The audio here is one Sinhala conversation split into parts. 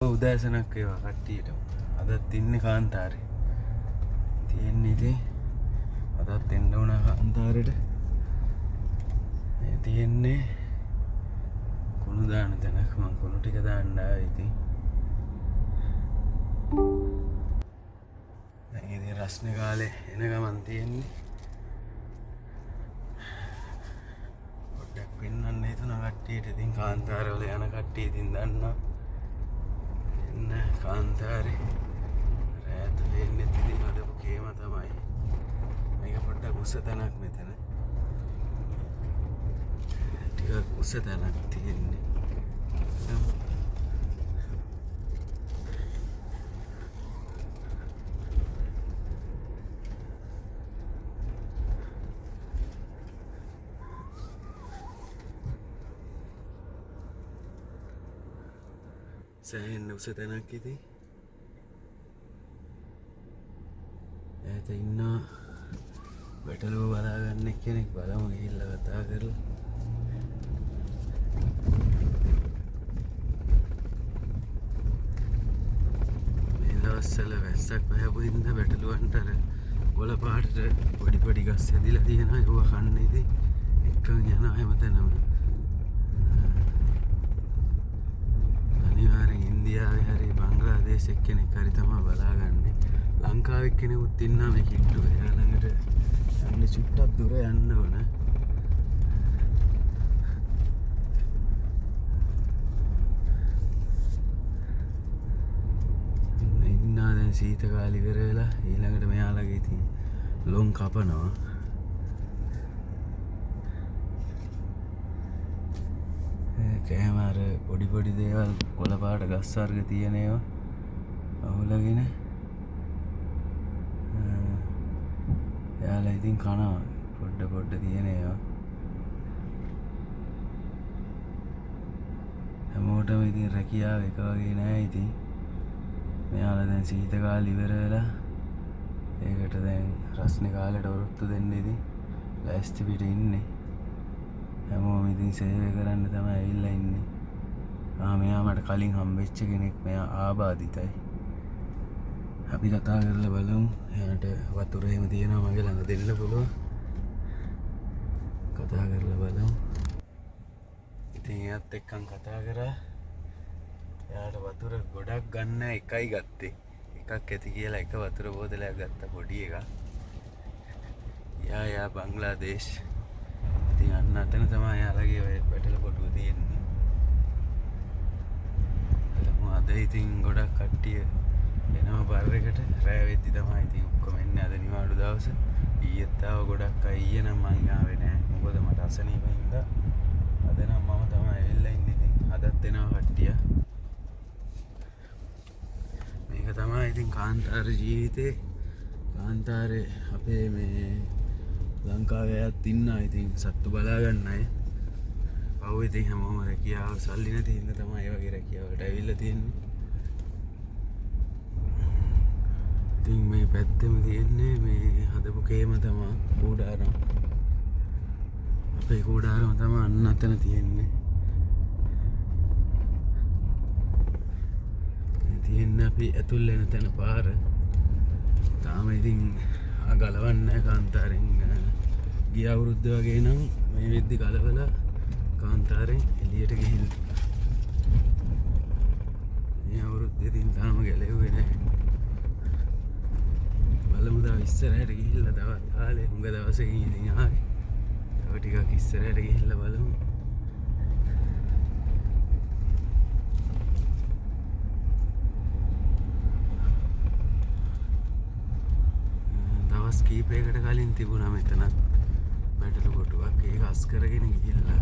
උදෑසනක් ඒවා කට්ටියට අදත් ඉන්නේ කාන්තාරේ තියෙන්නේ ඉතින් අදත් එන්න වුණා කාන්තාරෙට මේ තියෙන්නේ කුණු දාන තැනක් මං කුණු ටික දාන්න ආවේ ඉතින් දැන් ඉතින් රස්නේ කාලේ එන ගමන් තියෙන්නේ පොඩ්ඩක් පෙන්නන්න හිතුණා කට්ටියට ඉතින් කාන්තාරවල යන කට්ටිය ඉතින් දන්නවා කාන්තාරේ රෑත වෙන්නේ ඉතින් හදපු කේම තමයි මේක පොඩ්ඩක් උස තැනක් මෙතන ටිකක් උස තැනක් තියෙන්නේ සෑහෙන්න උස තැනක් ඉතින් ඈත ඉන්නා බැටළුව බලාගන්න එක්කෙනෙක් බලමු ගිහිල්ලා කතා කරලා මේ දවස්වල වැස්සක් පැහැපු හින්දා බැටළුවන්ට අර කොළ පාටට පොඩි පොඩි ගස් හැදිලා තියෙනවා ඒවා කන්න ඉතින් එක්කන් යනවා හැමතැනම අනිවාර්යෙන් ඉන්දියාවේ හරි බංග්ලාදේශ එක්කෙනෙක් හරි තමයි බලාගන්නේ ලංකාවේ එක්කෙනෙකුත් ඉන්නා මේ කිට්ටුව එයා ළඟට යන්නේ චුට්ටක් දුර යන්න ඕන ඉන්නා දැන් සීත කාලේ ඉවර වෙලා ඊළඟට මෙයාලගේ ඉතින් ලොන් කපනවා කෑම අර පොඩි පොඩි දේවල් කොළ පාට ගස් වර්ග තියෙන ඒවා අහුලගෙන එයාලා ඉතින් කනවා පොඩ තියෙන ඒවා හැමෝටම ඉතින් රැකියාව එක වගේ නෑ ඉතින් මෙයාලා දැන් සීත කාලේ ඉවර වෙලා ඒකට දැන් රස්නේ කාලේට වරුත්තු දෙන්න ඉතින් ලෑස්ති පිට ඉන්නේ හැමෝම ඉතින් සේවය කරන්න තමයි ඇවිල්ලා ඉන්නේ. මෙයා මට කලින් හම්බෙච්ච කෙනෙක් මෙයා ආබාධිතයි. අපි කතා කරලා බලමු. එයාට වතුර එහෙම තියෙනවා මගේ ළඟ දෙන්න පුළුවන්. කතා කරලා බලමු. ඉතින් එයාත් එක්කන් කතා කරා. එයාට වතුර ගොඩක් ගන්න එකයි ගත්තේ. එකක් ඇති කියලා එක වතුර බෝතලයක් ගත්ත පොඩි එකක්. යා බංග්ලාදේශ් ඉතින් අන්න අතන තමයි යාළගේ ඔය පැටල කොටුව තියෙන්නේ. අද ඉතින් ගොඩක් කට්ටිය එනවා බර් එකට රෑ වෙද්දි තමයි ඉතින් ඔක්කොම එන්නේ අද නිවාඩු දවස. ඊයේත් ආව ගොඩක් අය ඊයේ නම් මං ආවේ නෑ. මොකද මට අසනීප හින්දා. අද නම් මම තමයි ඇවිල්ලා ඉන්නේ ඉතින්. අදත් එනවා කට්ටිය. මේක තමයි ඉතින් කාන්තාර ජීවිතේ. කාන්තාරේ අපේ මේ ලංකාවේ අයත් ඉන්නා ඉතින් සත්තු බලා ගන්න අය. පව් ඉතින් හැමෝම රැකියාව සල්ලි නැති හින්දා තමයි ඒ වගේ රැකියාවකට ඇවිල්ලා තියෙන්නේ. ඉතින් මේ පැත්තෙම තියෙන්නේ මේ හදපු කේම තමයි කූඩාරම. අපේ කූඩාරම තමයි අන්න අතන තියෙන්නේ. මේ තියෙන්නේ අපි ඇතුල් වෙන තැන පාර. තාම ඉතින් ගලවන්නේ කාන්තාරෙන් ගිය අවුරුද්ද වගේ නම් මේ වෙද්දි ගලවලා කාන්තාරෙන් එළියට ගිහින් මේ අවුරුද්දේදී තාම ගැලෙව්වේ නැහැ. බලමු දා ඉස්සරහට ගිහිල්ලා දවල් කාලේ හුඟ දවසකින් ඉතින් ආවේ. තව ටිකක් ඉස්සරහට ගිහිල්ලා බලමු. දවස් කීපයකට කලින් තිබුණා මෙතනත් බැටළු කොටුවක් ඒක අස් කරගෙන ගිහිල්ලා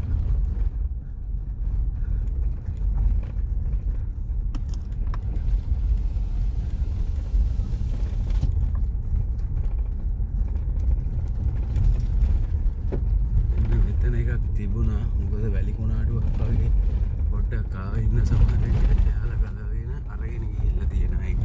මෙතන එකක් තිබුණා මොකද වැලි කුණාටුවක් වගේ පොඩ්ඩක් ආවෙ ඉන්න සමහරවිට එයාලා ගලවගෙන අරගෙන ගිහිල්ලා තියෙනවා ඒක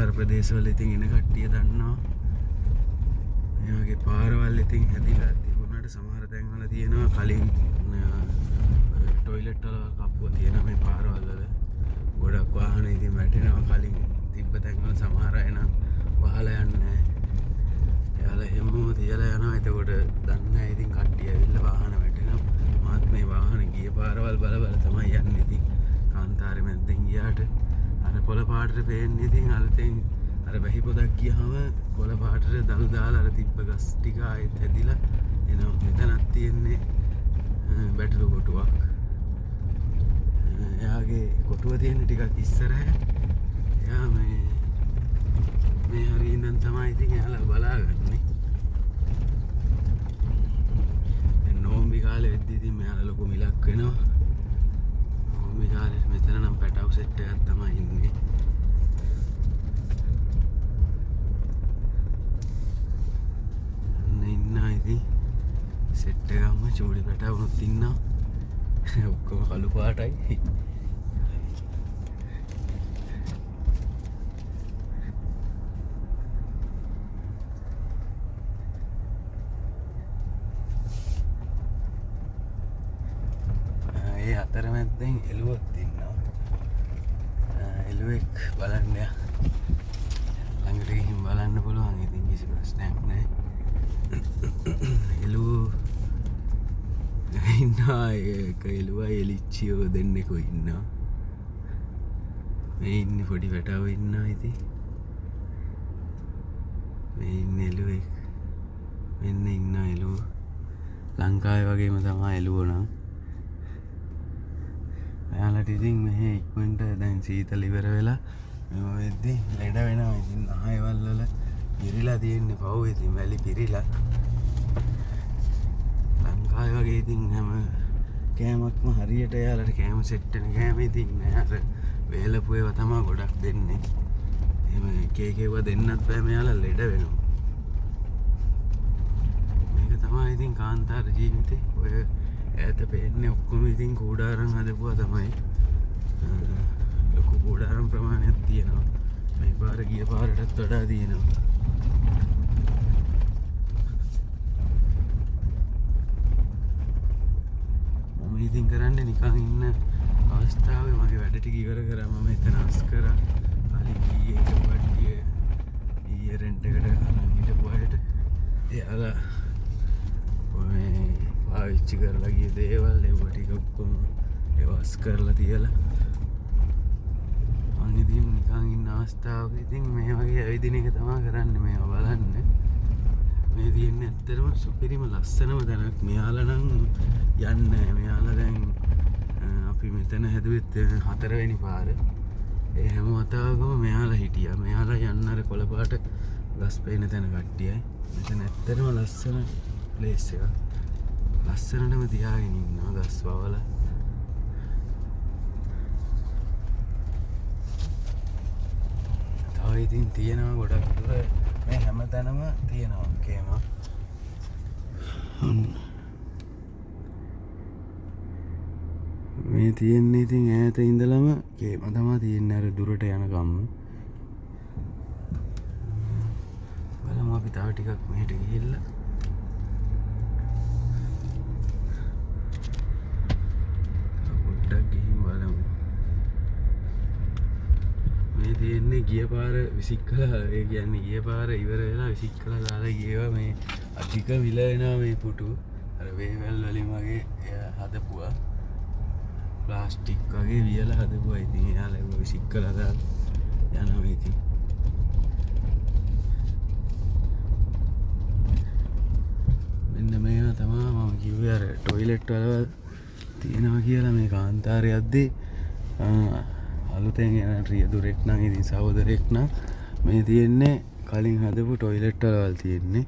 ආකාර ප්‍රදේශවල ඉතින් එන කට්ටිය දන්නවා. මේ වගේ පාරවල් ඉතින් හැදිලා තිබුණාට සමහර තැන්වල තියෙනවා කලින් ටොයිලට් වල කප්පුව තියෙනවා මේ පාරවල් වල. ගොඩක් වාහන ඉතින් වැටෙනවා කලින් තිබ්බ තැන්වල සමහර අය නම් වහලා යන්නේ නැහැ. එයාලා හැමෝම තියලා යනවා. එතකොට දන්නේ නැහැ ඉතින් කට්ටිය ඇවිල්ලා වාහන වැටෙනවා. මාත් මේ වාහන ගිය පාරවල් බල බල තමයි යන්නේ ඉතින්. කාන්තාරේ මැද්දෙන් ගියාට අර කොළ පාටට පේන්නේ ඉතින් අලුතෙන් අර වැහි පොදක් ගියාම කොළ පාටට දළු දාලා අර තිබ්බ ගස් ටික ආයෙත් හැදිලා එනවා. මෙතනක් තියෙන්නේ බැටළු කොටුවක්. එයාගේ කොටුව තියෙන්නේ ටිකක් ඉස්සරහ. එයා මේ හරිය ඉඳන් තමයි ඉතින් එයාලා බලාගන්නේ. දැන් නෝම්බි කාලේ වෙද්දි ඉතින් මෙයාලා ලොකු මිලක් වෙනවා. නෝම්බි කාලේ මෙතන නම් පැටව් සෙට් එකක් තමයි ඉන්නේ. අන්න ඉන්නා ඉතින් සෙට් එකක්ම චූඩි පැටවුනුත් ඉන්නවා. ඔක්කොම කළු පාටයි. ඒ අතරමැද්දෙන් එළුවෙක් ඉන්නවා. එළුවෙක් බලන්න ළඟට ගිහින් බලන්න පුළුවන්. ඉතින් කිසි ප්‍රශ්නයක් නැහැ. එළුවෝ ඉන්නවා. ඒක එළුවයි එලිච්චියෝ දෙන්නෙකෝ ඉන්නවා. මේ ඉන්නේ පොඩි පැටවෝ ඉන්නවා ඉතින්. මේ ඉන්නේ එළුවෙක්. මෙන්න ඉන්නවා එළුවෝ. ලංකාවේ වගේම තමයි එළුවෝ නම්. එයාලට ඉතින් මෙහෙ ඉක්මනට දැන් සීතල ඉවර වෙලා මේ වෙද්දි ලෙඩ වෙනවා. ඉතින් ආයෙවල් වල පිරීලා තියෙන්නේ පව්. ඉතින් වැලි පිරීලා ලංකාවේ වගේ ඉතින් හැම කෑමක්ම හරියට එයාලට කෑම සෙට් වෙන කෑම ඉතින් නෑ. අර වේලපු ඒවා තමයි ගොඩක් දෙන්නේ. එහෙම එක එක ඒවා දෙන්නත් බෑ. මෙයාලා ලෙඩ වෙනවා. මේක තමයි ඉතින් කාන්තාර ජීවිතේ. ඔය ඈත පේන්නේ ඔක්කොම ඉතින් කූඩාරම් හදපුවා තමයි. ලොකු කූඩාරම් ප්‍රමාණයක් තියෙනවා. මේ පාර ගිය පාරටත් වඩා තියෙනවා. මම ඉතින් කරන්නේ නිකන් ඉන්න අවස්ථාවේ මගේ වැඩ ටික ඉවර කරා. මම එතන අස් කරා. කලින් ඊයේ කට්ටිය ඊයේ රෙන්ට් එකට අරන් හිටපු අයට එයාලා ඔය පාවිච්චි කරලා ගිය දේවල් ඒවා ටික ඔක්කොම ඒවස් කරලා තියලා මම ඉතින් නිකන් ඉන්න අවස්ථාවක ඉතින් මේ වගේ ඇවිදින එක තමයි කරන්නේ. මේවා බලන්න. මේ තියෙන්නේ ඇත්තටම සුපිරිම ලස්සනම තැනක්. මෙයාලා නම් යන්නේ. මෙයාලා දැන් අපි මෙතන හැදුවෙත් 4 වෙනි පාර. ඒ හැම වතාවකම මෙයාලා හිටියා. මෙයාලා යන්න අර කොළපාට ගස් පේන තැන කට්ටියයි. මෙතන ඇත්තටම ලස්සන ප්ලේස් එකක්. ලස්සනටම තියාගෙන ඉන්නවා ගස් වවලා. තව ඉතින් තියෙනවා ගොඩක් දුර. මේ හැම තැනම තියෙනවා කේම. මේ තියෙන්නේ ඉතින් ඈත ඉඳලම කේම තමයි තියෙන්නේ අර දුරට යනකම්. බලමු අපි තව ටිකක් මෙහෙට ගිහිල්ලා මේ තියෙන්නේ ගිය පාර විසික් කළා. ඒ කියන්නේ ගිය පාර ඉවර වෙලා විසික් කළා දාලා ගියවා. මේ අධික විල වෙනවා මේ පුටු. අර වේවැල් වලින් වගේ හදපුවා. ප්ලාස්ටික් වගේ වියලා හදපුවා. ඉතින් එයාලා ඒක විසික් කළා දාලා යනවා ඉතින්. මෙන්න මේවා තමයි මම කිව්වේ අර ටොයිලට් වල තියෙනවා කියලා. මේ කාන්තාරේ යද්දී අලුතෙන් යන රියදුරෙක් නම් ඉතින් සහෝදරෙක් නම් මේ තියෙන්නේ කලින් හදපු ටොයිලට් වලවල් තියෙන්නේ.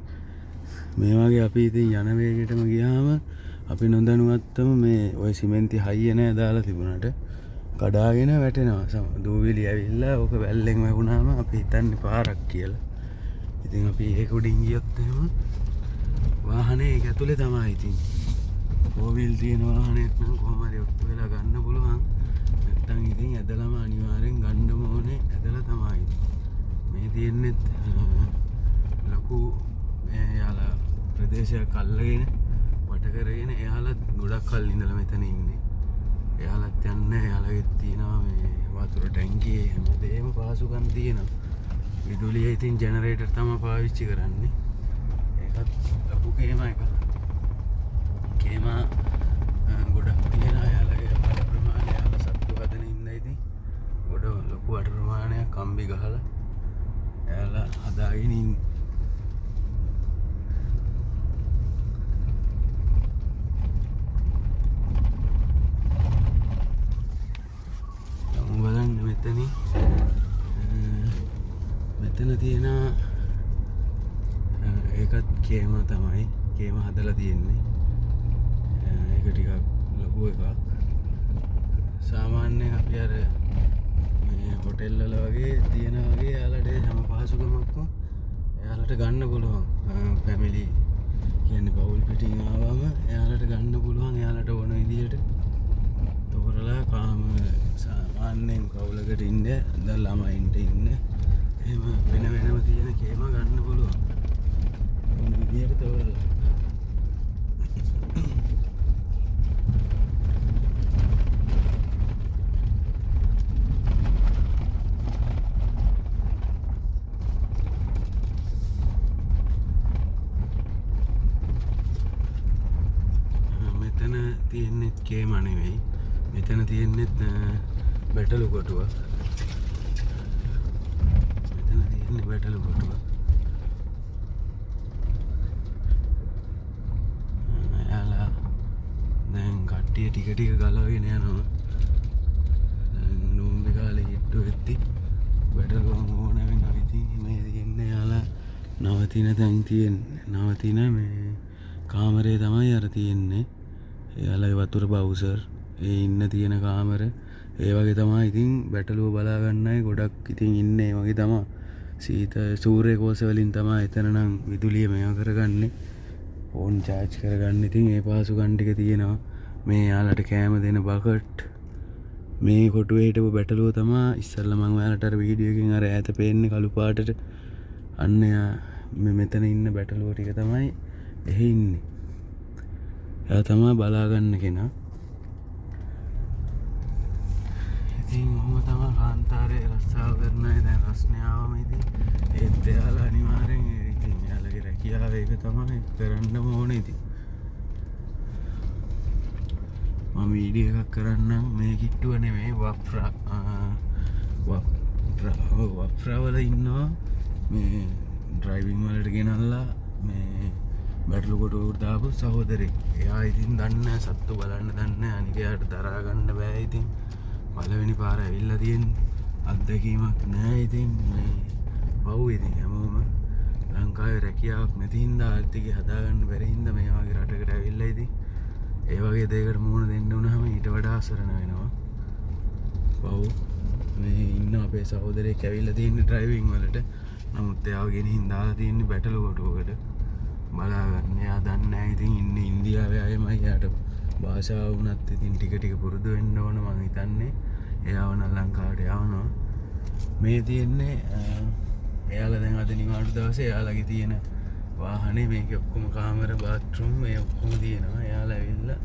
මේ වගේ අපි ඉතින් යන වේගෙටම ගියාම අපි නොදැනුවත්වම මේ ওই සිමෙන්ති හයිය නෑ දාලා තිබුණාට කඩාගෙන වැටෙනවා. දූවිලි ඇවිල්ලා ඕක වැල්ලෙන් වැහුණාම අපි හිතන්නේ පාරක් කියලා. ඉතින් අපි ඒක උඩින් ගියොත් එහෙම වාහනේ ඒක ඇතුලේ තමයි ඉතින්. ෆෝවිල් තියෙන වාහනයක් නම් කොහොම හරි ඔත්තු වෙලා ගන්න පුළුවන්. නැත්තම් ඉතින් ඇදලාම අනිවාර්යෙන් ගන්න ඕනේ. ඇදලා තමයි ඉතින්. තියෙන්නෙත් ලොකු එයාලා ප්‍රදේශයක් අල්ලගෙන වට කරගෙන එයාලත් ගොඩක් කල් ඉඳලා මෙතන ඉන්නේ. එයාලත් යන්නේ එයාලගෙත් තියෙනවා මේ වතුර ටැංකියේ හැමදේම පහසුකම් තියෙනවා. විදුලිය ඉතින් ජෙනරේටර් තමයි පාවිච්චි කරන්නේ. ඒකත් ලොකු කේමා එකක්. කේමා ගොඩක් තියෙනවා එයාලගේ අඩ ප්‍රමාණය. එයාලා සත්තු හදන ඉඳලා ඉතින් ගොඩ ලොකු අඩ ප්‍රමාණයක් කම්බි ගහලා එයාලා හදාගෙන ඉන්නේ. බලන්න මෙතන තියෙන ඒකත් කේම තමයි. කේම හදලා තියෙන්නේ. ඒක ටිකක් ලොකු එකක්. සාමාන්‍යයෙන් අපි අර මේ හොටෙල් වල වගේ තියෙන වගේ යාලට හැම පහසුකමක්ම එයාලට ගන්න පුළුවන්. ෆැමිලි කියන්නේ පවුල් පිටින් ආවම එයාලට ගන්න පුළුවන්. එයාලට ඕන විදියට තෝරලා කාම සාමාන්‍යයෙන් කවුලකට ඉන්න දැන් ළමයින්ට ඉන්න එහෙම වෙන වෙනම තියෙන කේම ගන්න පුළුවන්. ඕන විදියට තෝරලා මෙතන තියෙන්නේ කේම නෙවෙයි. මෙතන තියෙන්නෙත් බැටළු කොටුවක්. මෙතන තියෙන්නේ බැටළු කොටුවක්. එයාලා දැන් කට්ටිය ටික ටික ගලවගෙන යනවා. නෝම්බි කාලේ හිටු වෙද්දි බැටළුවම ඕන වෙනවා. ඉතින් මේ තියෙන්නේ එයාලා නවතින තැන් තියෙන්නේ. නවතින මේ කාමරේ තමයි අර තියෙන්නේ. එයාලගේ වතුර බවුසර් ඒ ඉන්න තියෙන කාමර ඒ වගේ තමයි. ඉතින් බැටළුව බලා ගන්නයි ගොඩක් ඉතින් ඉන්නේ. ඒ වගේ තමයි. සීත සූර්ය කෝෂ වලින් තමයි එතන නම් විදුලිය මේවා කරගන්නේ. ෆෝන් charge කරගන්න. ඉතින් ඒ පහසුකම් ටික තියෙනවා. මේ යාලට කෑම දෙන බකට් මේ කොටුවේ හිටපු බැටළුව තමයි ඉස්සල්ලා මම ඔයාලට අර වීඩියෝ එකකින් අර ඈත පේන්නේ කළු පාටට. අන්න මෙතන ඉන්න බැටළුව ටික තමයි එහි ඉන්නේ. එයා තමයි බලා ගන්න කෙනා. ඉතින් ඔහොම තමයි කාන්තාරේ රස්සාව කරන අය දැන් රස්නේ ආවම ඉතින් ඒත් එයාලා අනිවාර්යෙන් ඉතින් එයාලගේ රැකියාව ඒක තමයි කරන්න ඕනේ. ඉතින් මම වීඩියෝ එකක් කරන්නම් මේ කිට්ටුව නෙමෙයි වෆ්රා වල ඉන්නවා මේ ඩ්‍රයිවිං වලට ගෙනල්ලා මේ බැටළු කොටුවට දාපු සහෝදරෙක්. එයා ඉතින් දන්නේ සත්තු බලන්න දන්නේ. අනික එයාට දරා ගන්න බෑ. ඉතින් පළවෙනි පාර ඇවිල්ලා තියෙන්නේ. අත්දැකීමක් නෑ. ඉතින් මේ පව් ඉතින් හැමෝම ලංකාවේ රැකියාවක් නැති හින්දා ආර්ථිකය හදාගන්න බැරි හින්දා මේ වගේ රටකට ඇවිල්ලා ඉතින් ඒ වගේ දෙයකට මුහුණ දෙන්න වුණාම ඊට වඩා අසරණ වෙනවා. පව් මේ ඉන්න අපේ සහෝදරයෙක් ඇවිල්ලා තියෙන්නේ ඩ්‍රයිවිං වලට. නමුත් එයාව ගෙනින් දාලා තියෙන්නේ බැටළු කොටුවකට බලාගන්න. එයා දන්නේ නැහැ ඉතින් ඉන්නේ ඉන්දියාවේ අයමයි. එයාට භාෂාව වුණත් ඉතින් ටික ටික පුරුදු වෙන්න ඕන. මම හිතන්නේ එයාව නම් ලංකාවට යවනවා. මේ තියෙන්නේ එයාලා දැන් අද නිවාඩු දවසේ එයාලගේ තියෙන වාහනේ. මේකේ ඔක්කොම කාමර බාත්රූම් මේ ඔක්කොම තියෙනවා. එයාලා ඇවිල්ලා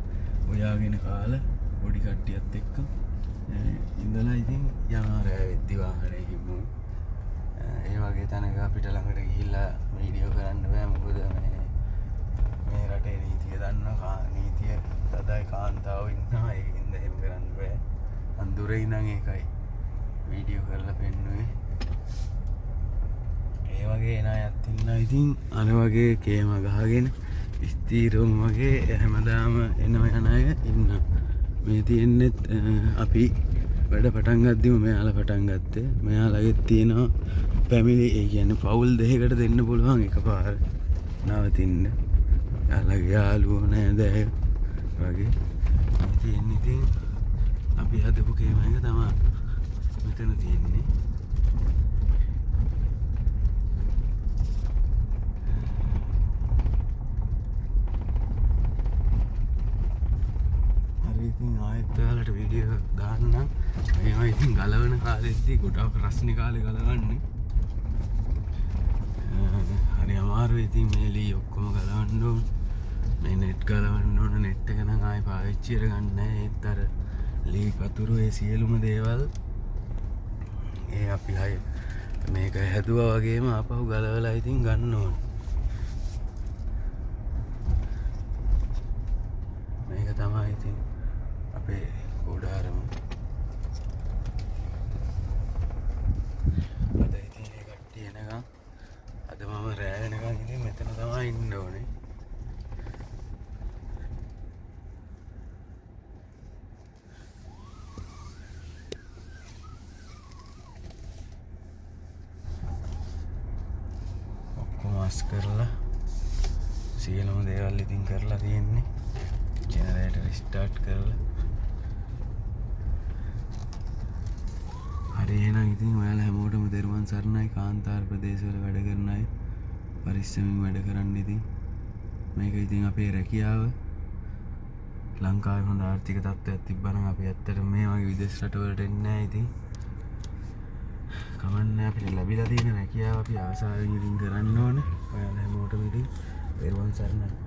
ඔයාගෙන කාලා පොඩි කට්ටියත් එක්ක ඉඳලා ඉතින් යනවා රෑ වෙද්දි වාහනේ කිව්වොත්. ඒ වගේ තැනක අපිට ළඟට ගිහිල්ලා වීඩියෝ කරන්න බෑ. මොකද මේ රටේ නීතිය දන්නවා. නීතිය තදයි කාන්තාව ඉන්නවා. ඒකින්ද එහෙම කරන්න බෑ. අඳුරේ ඉඳන් ඒකයි වීඩියෝ කරලා පෙන්නුවේ. ඒ වගේ එන අයත් ඉන්නවා. ඉතින් අර වගේ කේම ගහගෙන ස්ථීරවම වගේ හැමදාම එනව යන අය ඉන්නවා. මේ තියෙන්නෙත් අපි වැඩ පටන් ගද්දිම මෙයාලා පටන් ගත්තේ. මෙයාලගෙත් තියෙනවා ෆැමිලි. ඒ කියන්නේ පවුල් දෙකකට දෙන්න පුළුවන් එකපාර නවතින්න. එයාලගේ යාළුවෝ නෑදෑයෝ වගේ තියෙන්නේ. ඉතින් අපි හදපු කේම එක තමයි මෙතන තියෙන්නේ. ඉතින් ආයෙත් ඔයාලට වීඩියෝ එකක් දාන්නම්. මේවා ඉතින් ගලවන කාලෙද්දී ගොඩක් රස්නේ කාලේ ගලවන්නේ. හරි අමාරුයි ඉතින් මේ ලී ඔක්කොම ගලවන්න ඕන. මේ නෙට් ගලවන්න ඕන. නෙට් එක නම් ආයෙ පාවිච්චි කරගන්න නැහැ. ඒත් අර ලී පතුරු ඒ සියලුම දේවල් ඒ අපි මේක හැදුවා වගේම ආපහු ගලවලා ඉතින් ගන්න ඕන. මේක තමයි ඉතින් අපේ කුඩාරම. අද ඉතින් ඒ කට්ටිය එනකම් අද මම රෑ වෙනකම් ඉතින් මෙතන තමයි ඉන්න ඕනේ. ඔක්කොම අස් කරලා සියලුම දේවල් ඉතින් කරලා තියෙන්නේ. ජෙනරේටර් ස්ටාර්ට් කරලා. හරි එහෙනම් ඉතින් ඔයාලා හැමෝටම දරුවන් සරණයි. කාන්තාර ප්‍රදේශවල වැඩ කරන අය පරිස්සමින් වැඩ කරන්න. ඉතින් මේක ඉතින් අපේ රැකියාව. ලංකාවේ හොඳ ආර්ථික තත්ත්වයක් තිබ්බනම් අපි ඇත්තට මේ වගේ විදේශ රටවලට එන්නේ නැහැ. ඉතින් කමන්නේ අපිට ලැබිලා තියෙන රැකියාව අපි ආසාවෙන් ඉතින් කරන්න ඕනේ. ඔයාලා හැමෝටම ඉතින් දරුවන් සරණයි.